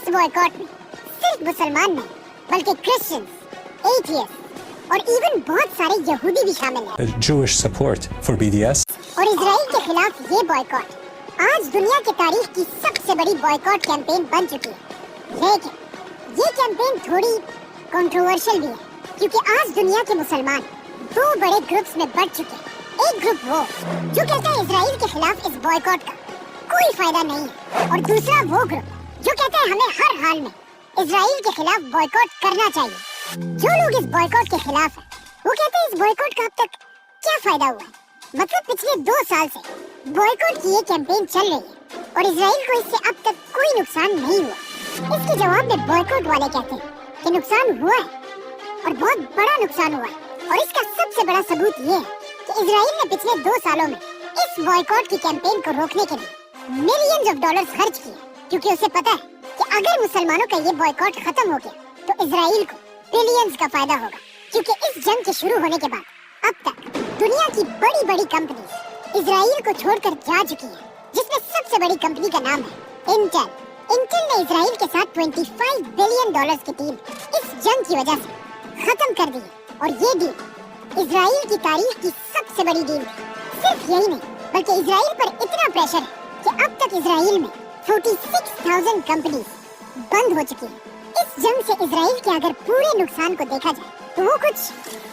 इस बॉयकॉट में सिर्फ मुसलमान नहीं बल्कि क्रिश्चियंस, एथियस्ट और इवन बहुत सारे यहूदी भी शामिल हैं। Jewish support for BDS. और इजराइल के खिलाफ ये बॉयकॉट आज दुनिया की तारीख की सबसे बड़ी बॉयकॉट कैंपेन बन चुकी है। लेकिन ये कैंपेन थोड़ी कंट्रोवर्शियल भी है क्योंकि आज दुनिया के मुसलमान दो बड़े ग्रुप्स में बढ़ चुके हैं। एक ग्रुप वो जो कहता है इजराइल के खिलाफ इस बॉयकॉट का कोई फायदा नहीं है, और दूसरा वो ग्रुप जो कहता है हमें हर हाल में इजराइल के खिलाफ बॉयकॉट करना चाहिए। जो लोग इस बॉयकॉट के खिलाफ हैं वो कहते हैं इस बॉयकॉट का अब तक क्या फायदा हुआ है। मतलब पिछले 2 साल से बॉयकॉट की ये कैंपेन चल रही है और इजराइल को इससे अब तक कोई नुकसान नहीं हुआ। इसके जवाब में बॉयकॉट वाले कहते हैं कि नुकसान हुआ है और बहुत बड़ा नुकसान हुआ है, और इसका सबसे बड़ा सबूत ये है कि इजराइल ने पिछले 2 सालों में इस बॉयकॉट की कैंपेन को रोकने के लिए मिलियंस ऑफ डॉलर्स खर्च किए, क्योंकि उसे पता है कि अगर मुसलमानों का ये बॉयकॉट खत्म हो गया तो इजराइल को बिलियंस का फायदा होगा। क्योंकि इस जंग के शुरू होने के बाद अब तक दुनिया की बड़ी बड़ी कंपनी इजराइल को छोड़कर जा चुकी है, जिसमें सबसे बड़ी कंपनी का नाम है इंटेल। इंटेल ने इजराइल के साथ $25 बिलियन की डील इस जंग की वजह से खत्म कर दी है, और ये डील इजराइल की तारीख की सबसे बड़ी डील थी। सिर्फ यही नहीं बल्कि इजराइल पर इतना प्रेशर है कि अब तक इजराइल में 46,000 कंपनी बंद हो चुकी है। इस जंग से इजराइल के अगर पूरे नुकसान को देखा जाए तो वो कुछ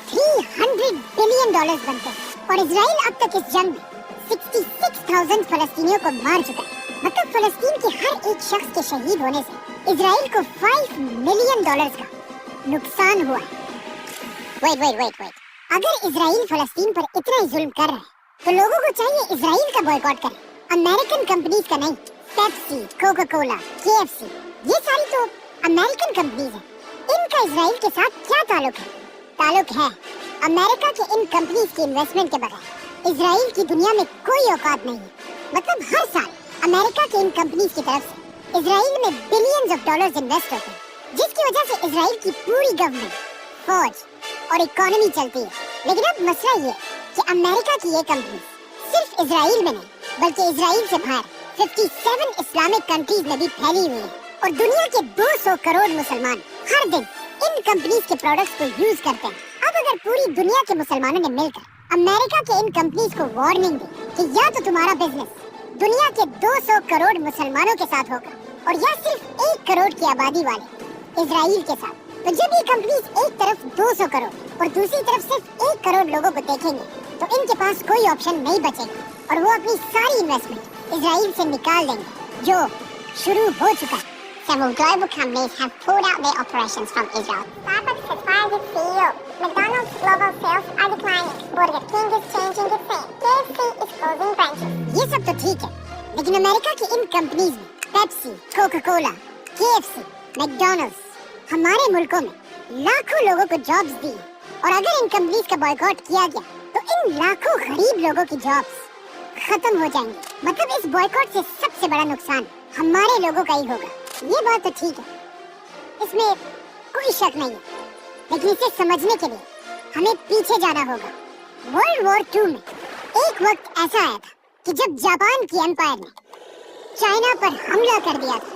$300 बिलियन बनते हैं, और इजराइल अब तक इस जंग में 66,000 फलस्तीनियों को मार चुका है। मतलब फलस्तीन के हर एक शख्स के शहीद होने से इजराइल को $5 मिलियन का नुकसान हुआ है। वेट अगर इजराइल फलस्तीन पर इतना ही जुल्म कर रहा है तो लोगों को चाहिए इजराइल का बॉयकॉट करें, अमेरिकन कंपनीज का नहीं। पेप्सी, कोका कोला, KFC ये सारी तो अमेरिकन कंपनीज हैं। इनका इजराइल के साथ क्या ताल्लुक है? ताल्लुक है अमेरिका के इन कंपनीज की इन्वेस्टमेंट के बगैर इजराइल की दुनिया में कोई औकात नहीं है। मतलब हर साल अमेरिका के इन कंपनीज की तरफ से इजराइल में बिलियंस ऑफ डॉलर्स इन्वेस्ट होते हैं, जिसकी वजह से इजराइल की पूरी गवर्नमेंट, फौज और इकोनॉमी चलती है। लेकिन अब मसला ये है कि अमेरिका की ये कंपनी सिर्फ इजराइल में नहीं बल्कि इजराइल से बाहर 57 इस्लामिक कंट्रीज में भी फैली हुई है, और दुनिया के 200 करोड़ मुसलमान हर दिन इन कंपनीज के प्रोडक्ट्स को यूज करते हैं। अब अगर पूरी दुनिया के मुसलमानों ने मिलकर अमेरिका के इन कंपनीज को वार्निंग दी कि या तो तुम्हारा बिजनेस दुनिया के 200 करोड़ मुसलमानों के साथ होगा और या सिर्फ 1 करोड़ की आबादी वाले इजराइल के साथ, तो जब ये कंपनीज एक तरफ 200 करोड़ और दूसरी तरफ सिर्फ 1 करोड़ लोगों को देखेंगे तो इनके पास कोई ऑप्शन नहीं बचेगा, और वो अपनी सारी इन्वेस्टमेंट इजराइल से निकाल देंगे, जो शुरू हो चुका है। Several global companies have pulled out their operations from Israel. Starbucks has fired its CEO. McDonald's global sales are declining. Burger King is changing its name. KFC is closing branches. ये सब तो ठीक है, लेकिन अमेरिका की इन companies में Pepsi, Coca Cola, KFC, McDonald's हमारे मुल्कों में लाखों लोगों को जॉब्स दी, और अगर इन कंपनीज का बॉयकॉट किया गया तो इन लाखों गरीब लोगों की जॉब्स खत्म हो जाएंगी। मतलब इस बॉयकॉट से सबसे बड़ा नुकसान हमारे लोगों का ही होगा। ये बात तो ठीक है, इसमें कोई शक नहीं है, लेकिन इसे समझने के लिए हमें पीछे जाना होगा। वर्ल्ड वॉर 2 में एक वक्त ऐसा आया था कि जब जापान की एम्पायर ने चाइना पर हमला कर दिया था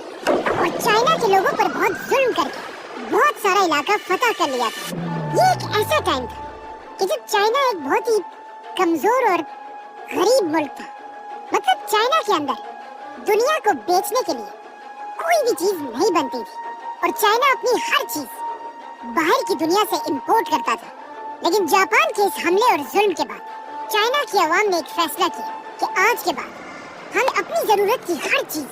और चाइना के लोगों पर बहुत जुल्म करके बहुत सारा इलाका फतह कर लिया था। ये एक ऐसा टाइम था कि जब चाइना एक बहुत ही कमजोर और गरीब मुल्क था। मतलब चाइना के अंदर दुनिया को बेचने के लिए कोई भी चीज नहीं बनती थी, और चाइना अपनी हर चीज बाहर की दुनिया से इंपोर्ट करता था। लेकिन जापान के इस हमले और जुल्म के बाद चाइना की आवाम ने एक फैसला किया कि आज के बाद हम अपनी जरूरत की हर चीज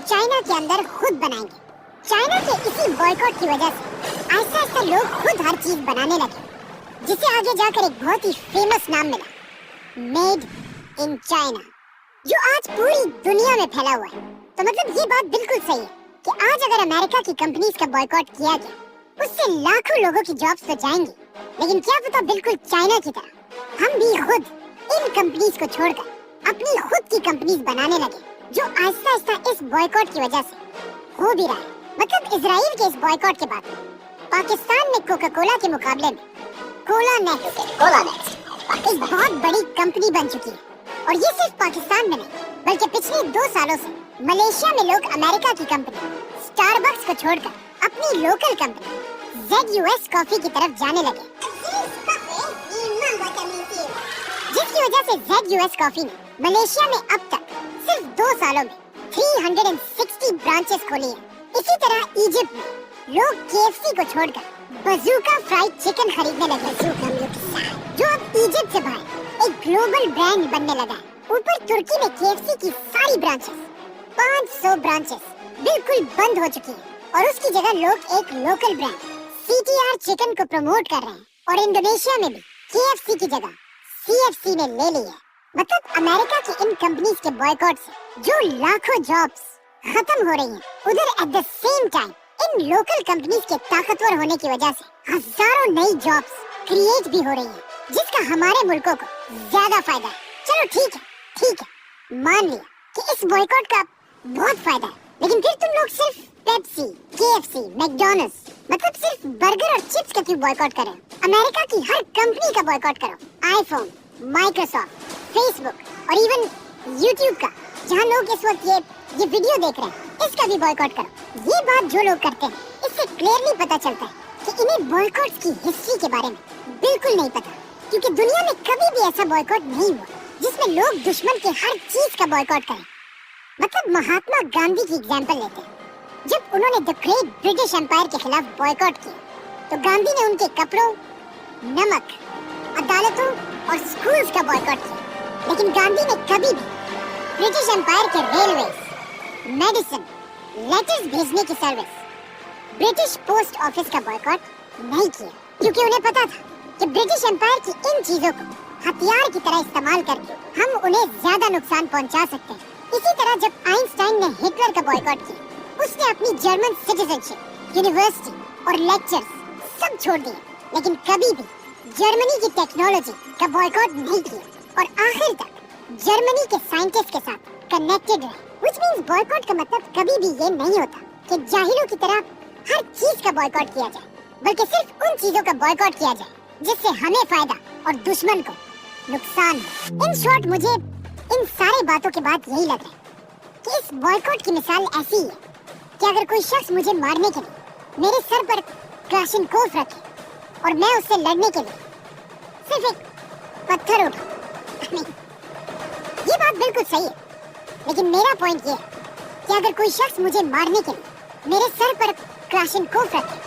चाइना के अंदर खुद बनाएंगे। चाइना के इसी बॉयकॉट की वजह से आहिस्ता आहिस्ता लोग खुद हर चीज बनाने लगे, जिसे आगे जाकर एक बहुत ही फेमस नाम मिला, मेड इन चाइना, जो आज पूरी दुनिया में फैला हुआ है। तो मतलब ये बात बिल्कुल सही है कि आज अगर अमेरिका की कंपनीज का बॉयकॉट किया गया उससे लाखों लोगों की जॉब्स तो जाएंगी, लेकिन क्या पता बिल्कुल चाइना की तरह हम भी खुद इन कंपनीज को छोड़कर अपनी खुद की कंपनीज बनाने लगे, जो आहिस्ता आहिस्ता इस बॉयकॉट की वजह से हो भी रहा है। मतलब इजराइल के इस बॉयकॉट के बाद पाकिस्तान में कोका कोला के मुकाबले में कोला नेक्स्ट एक बहुत बड़ी कंपनी बन चुकी है, और ये सिर्फ पाकिस्तान में नहीं बल्कि पिछले 2 सालों से मलेशिया में लोग अमेरिका की कंपनी स्टारबक्स को छोड़कर अपनी लोकल कंपनी ZUS कॉफी की तरफ जाने लगे, जिसकी वजह से ZUS कॉफी ने मलेशिया में अब तक सिर्फ 2 सालों में 360 ब्रांचेस खोली हैं। इसी तरह इजिप्ट में लोग KFC को छोड़कर बजूका फ्राइड चिकन खरीदने लगे, जो अब इजिप्ट से बाहर एक ग्लोबल ब्रांड बनने लगा है। ऊपर तुर्की में KFC की सारी ब्रांचेस, 500 ब्रांचेस बिल्कुल बंद हो चुकी है और उसकी जगह लोग एक लोकल ब्रांड CTR चिकन को प्रमोट कर रहे हैं। और इंडोनेशिया में भी KFC की जगह CFC ने ले ली है। मतलब अमेरिका की इन कंपनीज के बॉयकॉट से जो लाखों जॉब्स खत्म हो रही हैं, उधर at the same time in local companies के ताकतवर होने की वजह से हजारों नई जॉब्स क्रिएट भी हो रही हैं, जिसका हमारे मुल्कों को ज्यादा फायदा है। चलो ठीक है, मान लिया कि इस बॉयकॉट का बहुत फायदा है, लेकिन फिर तुम लोग सिर्फ पेप्सी, KFC, मैकडॉनल्ड्स, मतलब सिर्फ बर्गर और चिप्स का क्यों बॉयकॉट कर रहे हो? अमेरिका की हर कंपनी का बॉयकॉट करो, आईफोन, माइक्रोसॉफ्ट, फेसबुक और इवन यूट्यूब का, जहाँ लोग इस वक्त ये वीडियो देख रहे हैं, इसका भी बॉयकॉट करो। ये बात जो लोग करते हैं, इससे क्लियरली पता चलता है कि इन्हें बॉयकॉट्स की हिस्ट्री के बारे में बिल्कुल नहीं पता, क्योंकि दुनिया में कभी भी ऐसा बॉयकॉट नहीं हुआ जिसमें लोग दुश्मन के हर चीज का बॉयकॉट करें। मतलब महात्मा गांधी की एग्जांपल लेते हैं, जब उन्होंने द ग्रेट ब्रिटिश एम्पायर के खिलाफ बॉयकॉट किया, तो गांधी ने उनके कपड़ों, नमक, अदालतों और स्कूल्स का बॉयकॉट किया। लेकिन गांधी ने कभी भी ब्रिटिश एम्पायर के रेलवेज, मेडिसिन, लेटर्स भेजने की सर्विस, ब्रिटिश पोस्ट ऑफिस का बॉयकॉट नहीं किया, क्योंकि उन्हें पता था कि ब्रिटिश एम्पायर की इन चीजों को हथियार की तरह इस्तेमाल करके हम उन्हें ज्यादा नुकसान पहुंचा सकते हैं। इसी तरह जब आइंस्टाइन ने हिटलर का बॉयकॉट किया, उसने अपनी जर्मन सिटीजनशिप, यूनिवर्सिटी और लेक्चर्स सब छोड़ दिए, लेकिन कभी भी जर्मनी की टेक्नोलॉजी का बॉयकॉट नहीं किया और आखिर तक जर्मनी के साइंटिस्ट के साथ कनेक्टेड रहे। व्हिच मींस बॉयकॉट का मतलब कभी भी ये नहीं होता कि जाहिलों की तरह हर चीज का बॉयकॉट किया जाए, बल्कि सिर्फ उन चीजों का बॉयकॉट किया जाए जिससे हमें फायदा और दुश्मन को नुकसान हो। इन शॉर्ट मुझे इन सारी बातों के बाद यही लग रहा है कि इस बॉयकॉट की मिसाल ऐसी है कि अगर कोई शख्स मुझे मारने के लिए मेरे सर पर क्लाशिनकोव रखे और मैं उससे लड़ने के लिए सिर्फ एक पत्थर उठाऊं, ये बात बिल्कुल सही है, लेकिन मेरा पॉइंट ये है कि अगर कोई शख्स मुझे मारने के लिए मेरे सर पर क्लाशिनकोव रखे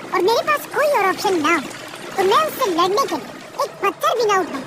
और मेरे पास कोई और ऑप्शन ना हो, तो मैं उससे लड़ने के लिए एक पत्थर भी ना उठाऊं,